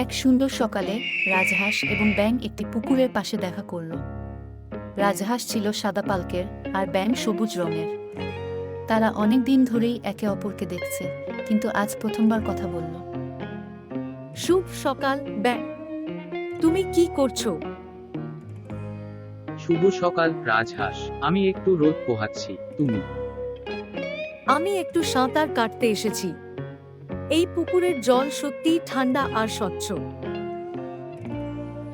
এক সুন্দর সকালে রাজহাঁস এবং ব্যাঙ একটি পুকুরের পাশে দেখা করল। রাজহাঁস ছিল সাদা পালকের আর ব্যাঙ সবুজ রঙের। তারা অনেক দিন ধরেই একে অপরকে দেখছে, কিন্তু আজ প্রথমবার কথা বলল। শুভ সকাল ব্যাঙ, তুমি কি করছো? শুভ সকাল রাজহাঁস, আমি একটু রোদ পোহাচ্ছি। তুমি? আমি একটু সাঁতার কাটতে এসেছি। এই পুকুরের জল সত্যিই ঠান্ডা আর স্বচ্ছ।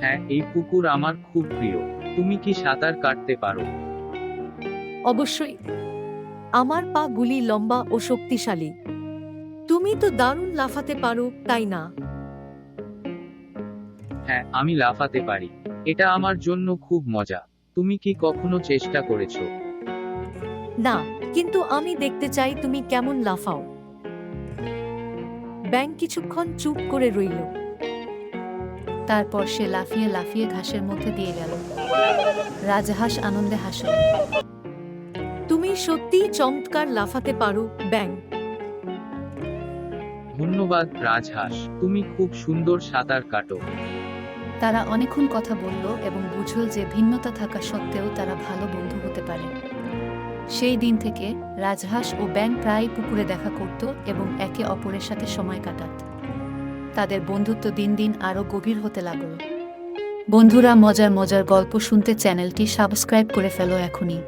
হ্যাঁ, এই পুকুর আমার খুব প্রিয়। তুমি কি সাঁতার কাটতে পারো? অবশ্যই। আমার পা গুলি লম্বা ও শক্তিশালী। তুমি তো দারুণ লাফাতে পারো, তাই না? হ্যাঁ, আমি লাফাতে পারি। এটা আমার জন্য খুব মজা। তুমি কি কখনো চেষ্টা করেছো? না, কিন্তু আমি দেখতে চাই তুমি কেমন লাফাও। ব্যাঙ কিছুক্ষণ চুপ করে রইল। তারপর সে লাফিয়ে লাফিয়ে ঘাসের মধ্যে দিয়ে গেল। রাজহাঁস আনন্দে হাসল। তুমি সত্যিই চমৎকার লাফাতে পারো ব্যাঙ। ধন্যবাদ রাজহাঁস, তুমি খুব সুন্দর সাঁতার কাটো। তারা অনেকক্ষণ কথা বলল এবং বুঝল যে ভিন্নতা থাকা সত্ত্বেও তারা ভালো বন্ধু হতে পারে। সেই দিন থেকে রাজহাঁস ও ব্যাঙ প্রায় পুকুরে দেখা করত এবং একে অপরের সাথে সময় কাটাত। তাদের বন্ধুত্ব দিন দিন আরও গভীর হতে লাগল। বন্ধুরা, মজার মজার গল্প শুনতে চ্যানেলটি সাবস্ক্রাইব করে ফেলো এখনই।